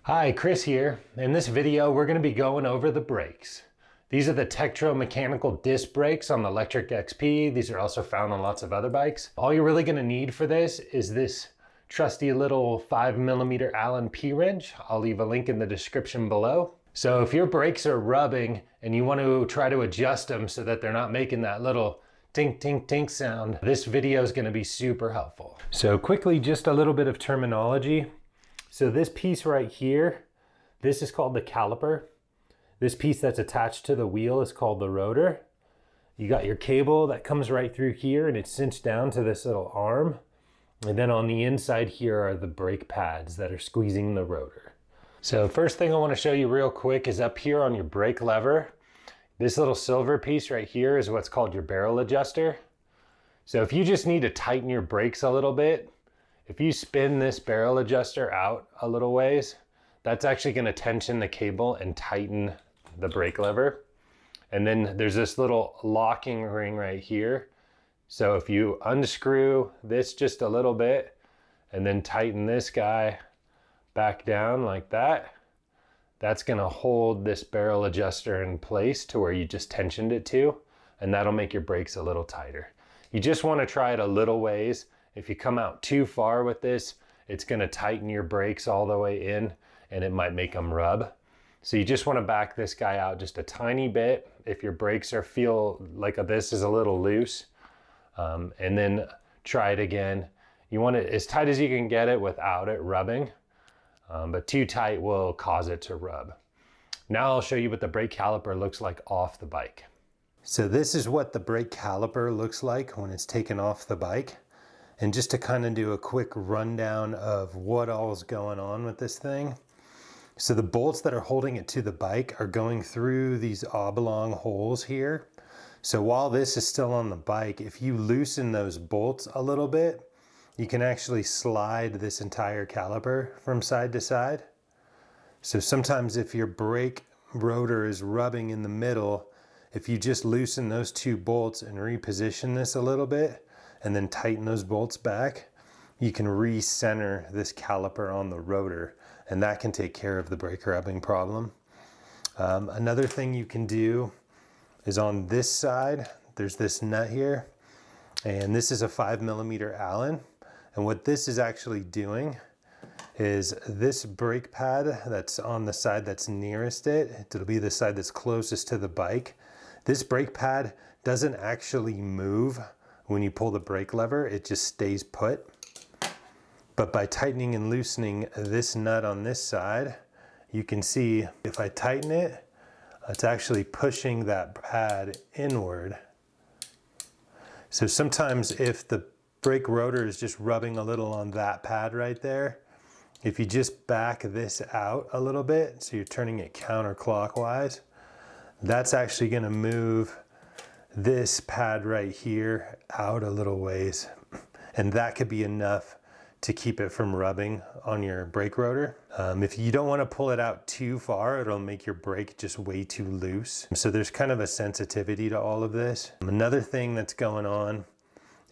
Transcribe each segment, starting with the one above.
Hi, Chris here. In this video, we're going to be going over the brakes. These are the Tektro mechanical disc brakes on the Lectric XP. These are also found on lots of other bikes. All you're really going to need for this is this trusty little 5mm Allen P-wrench. I'll leave a link in the description below. So if your brakes are rubbing and you want to try to adjust them so that they're not making that little tink, tink, tink sound, this video is going to be super helpful. So quickly, just a little bit of terminology. So this piece right here, this is called the caliper. This piece that's attached to the wheel is called the rotor. You got your cable that comes right through here and it's cinched down to this little arm. And then on the inside here are the brake pads that are squeezing the rotor. So first thing I want to show you real quick is up here on your brake lever. This little silver piece right here is what's called your barrel adjuster. So if you just need to tighten your brakes a little bit, if you spin this barrel adjuster out a little ways, that's actually going to tension the cable and tighten the brake lever. And then there's this little locking ring right here. So if you unscrew this just a little bit and then tighten this guy back down like that, that's going to hold this barrel adjuster in place to where you just tensioned it to, and that'll make your brakes a little tighter. You just want to try it a little ways. If you come out too far with this, it's going to tighten your brakes all the way in and it might make them rub. So you just want to back this guy out just a tiny bit if your brakes feel like this is a little loose, and then try it again. You want it as tight as you can get it without it rubbing, but too tight will cause it to rub. Now I'll show you what the brake caliper looks like off the bike. So this is what the brake caliper looks like when it's taken off the bike. And just to kind of do a quick rundown of what all is going on with this thing. So the bolts that are holding it to the bike are going through these oblong holes here. So while this is still on the bike, if you loosen those bolts a little bit, you can actually slide this entire caliper from side to side. So sometimes if your brake rotor is rubbing in the middle, if you just loosen those two bolts and reposition this a little bit, and then tighten those bolts back, you can recenter this caliper on the rotor, and that can take care of the brake rubbing problem. Another thing you can do is on this side, there's this nut here, and this is a 5mm Allen. And what this is actually doing is this brake pad that's on the side that's nearest it'll be the side that's closest to the bike. This brake pad doesn't actually move when you pull the brake lever, it just stays put. But by tightening and loosening this nut on this side, you can see if I tighten it, it's actually pushing that pad inward. So sometimes if the brake rotor is just rubbing a little on that pad right there, if you just back this out a little bit, so you're turning it counterclockwise, that's actually going to move this pad right here out a little ways, and that could be enough to keep it from rubbing on your brake rotor. If you don't want to pull it out too far, it'll make your brake just way too loose. So there's kind of a sensitivity to all of this. Another thing that's going on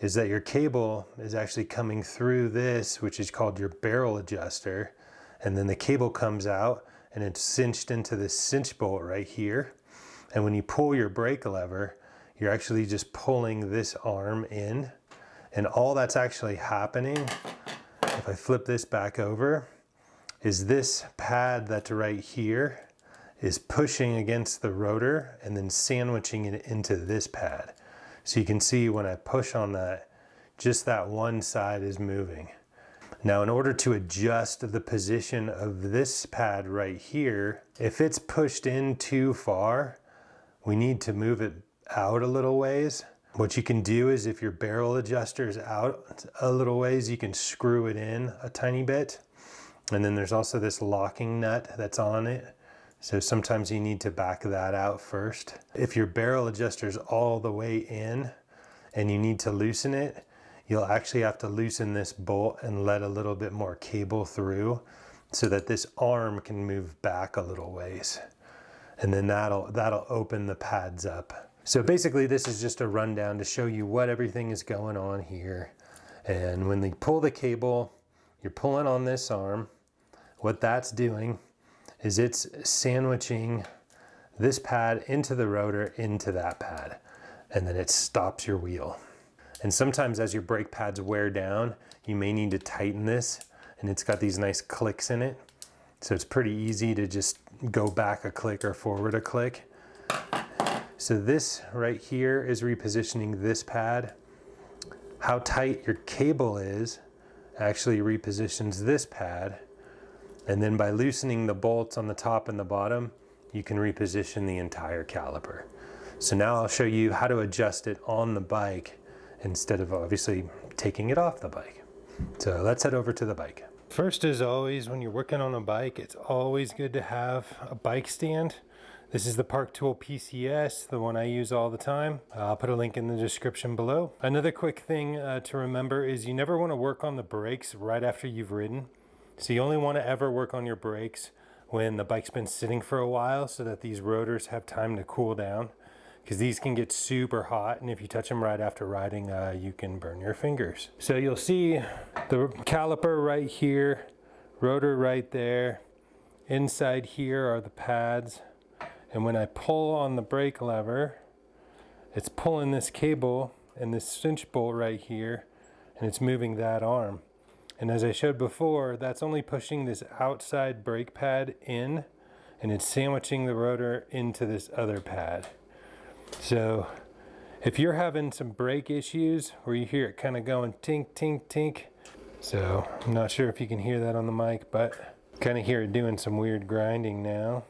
is that your cable is actually coming through this, which is called your barrel adjuster, and then the cable comes out and it's cinched into this cinch bolt right here. And when you pull your brake lever, you're actually just pulling this arm in, and all that's actually happening, if I flip this back over, is this pad that's right here is pushing against the rotor and then sandwiching it into this pad. So you can see when I push on that, just that one side is moving. Now in order to adjust the position of this pad right here, if it's pushed in too far, we need to move it out a little ways. What you can do is if your barrel adjuster is out a little ways, you can screw it in a tiny bit. And then there's also this locking nut that's on it. So sometimes you need to back that out first. If your barrel adjuster is all the way in and you need to loosen it, you'll actually have to loosen this bolt and let a little bit more cable through so that this arm can move back a little ways. And then that'll open the pads up. So basically this is just a rundown to show you what everything is going on here. And when they pull the cable, you're pulling on this arm. what that's doing is it's sandwiching this pad into the rotor into that pad, and then it stops your wheel. And sometimes as your brake pads wear down, you may need to tighten this, and it's got these nice clicks in it. So it's pretty easy to just go back a click or forward a click. So this right here is repositioning this pad. How tight your cable is actually repositions this pad. And then by loosening the bolts on the top and the bottom, you can reposition the entire caliper. So now I'll show you how to adjust it on the bike instead of obviously taking it off the bike. So let's head over to the bike. First, as always, when you're working on a bike, it's always good to have a bike stand. This is the Park Tool PCS, the one I use all the time. I'll put a link in the description below. Another quick thing to remember is you never want to work on the brakes right after you've ridden. So you only want to ever work on your brakes when the bike's been sitting for a while so that these rotors have time to cool down, because these can get super hot, and if you touch them right after riding, you can burn your fingers. So you'll see the caliper right here, rotor right there. Inside here are the pads, and when I pull on the brake lever, it's pulling this cable and this cinch bolt right here, and it's moving that arm. And as I showed before, that's only pushing this outside brake pad in, and it's sandwiching the rotor into this other pad. So if you're having some brake issues where you hear it kind of going tink, tink, tink, so I'm not sure if you can hear that on the mic, but kind of hear it doing some weird grinding now.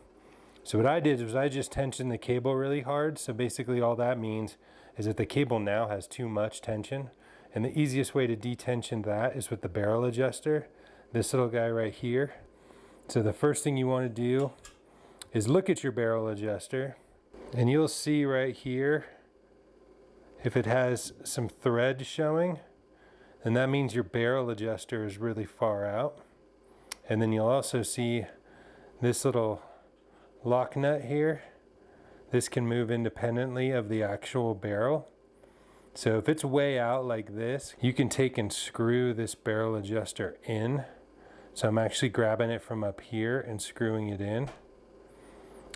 So what I did was I just tensioned the cable really hard. So basically all that means is that the cable now has too much tension. And the easiest way to detension that is with the barrel adjuster, this little guy right here. So the first thing you want to do is look at your barrel adjuster, and you'll see right here, if it has some thread showing, then that means your barrel adjuster is really far out. And then you'll also see this little lock nut here. This can move independently of the actual barrel. So if it's way out like this, you can take and screw this barrel adjuster in. So I'm actually grabbing it from up here and screwing it in.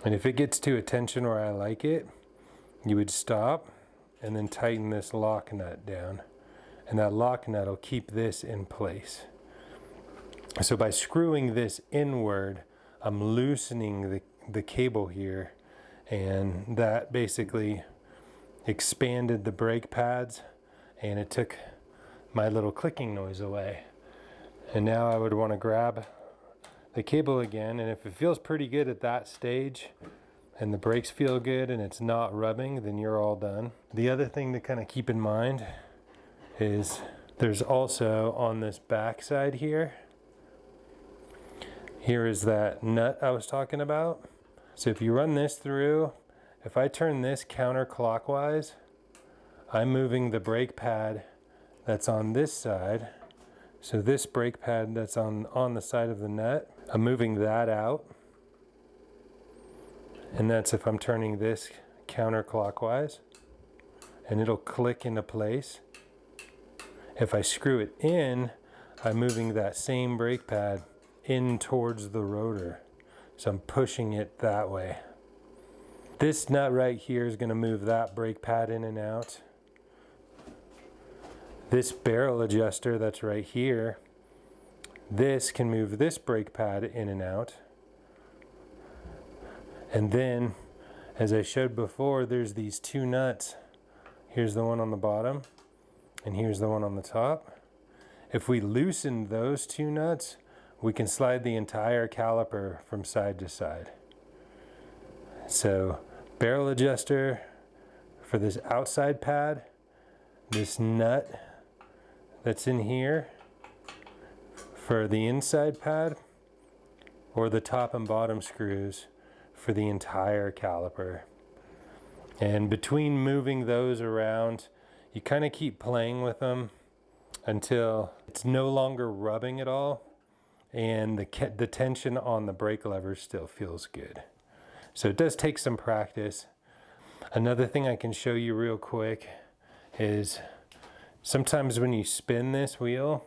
And if it gets to a tension where I like it, you would stop and then tighten this lock nut down. And that lock nut will keep this in place. So by screwing this inward, I'm loosening the cable here, and that basically expanded the brake pads, and it took my little clicking noise away. And now I would want to grab the cable again, and if it feels pretty good at that stage and the brakes feel good and it's not rubbing, then you're all done. The other thing to kind of keep in mind is there's also on this back side here is that nut I was talking about. So if you run this through, if I turn this counterclockwise, I'm moving the brake pad that's on this side. So this brake pad that's on the side of the nut, I'm moving that out. And that's if I'm turning this counterclockwise, and it'll click into place. If I screw it in, I'm moving that same brake pad in towards the rotor. So I'm pushing it that way. This nut right here is going to move that brake pad in and out. This barrel adjuster that's right here, this can move this brake pad in and out. And then, as I showed before, there's these two nuts. Here's the one on the bottom, and here's the one on the top. If we loosen those two nuts, we can slide the entire caliper from side to side. So, barrel adjuster for this outside pad, this nut that's in here for the inside pad, or the top and bottom screws for the entire caliper. And between moving those around, you kind of keep playing with them until it's no longer rubbing at all, and the tension on the brake lever still feels good. So it does take some practice. Another thing I can show you real quick is sometimes when you spin this wheel,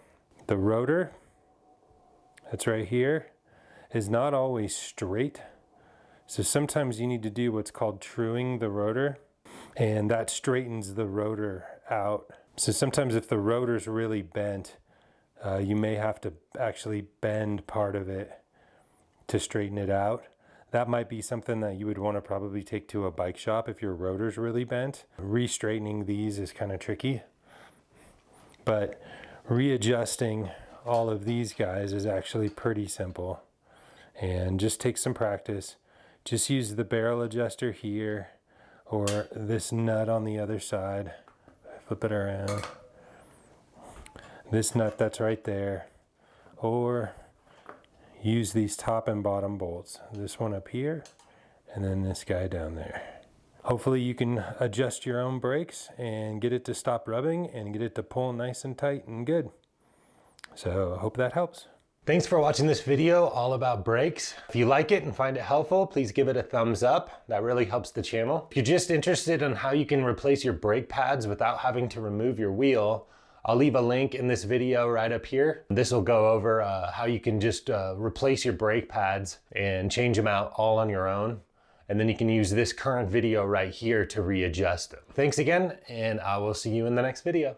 the rotor that's right here, is not always straight. So sometimes you need to do what's called truing the rotor, and that straightens the rotor out. So sometimes if the rotor's really bent, you may have to actually bend part of it to straighten it out. That might be something that you would want to probably take to a bike shop if your rotor's really bent. Re-straightening these is kind of tricky, but readjusting all of these guys is actually pretty simple, and just take some practice. Just use the barrel adjuster here, or this nut on the other side. Flip it around. This nut that's right there, or use these top and bottom bolts. This one up here, and then this guy down there. Hopefully you can adjust your own brakes and get it to stop rubbing and get it to pull nice and tight and good. So I hope that helps. Thanks for watching this video all about brakes. If you like it and find it helpful, please give it a thumbs up. That really helps the channel. If you're just interested in how you can replace your brake pads without having to remove your wheel, I'll leave a link in this video right up here. This will go over how you can just replace your brake pads and change them out all on your own. And then you can use this current video right here to readjust them. Thanks again, and I will see you in the next video.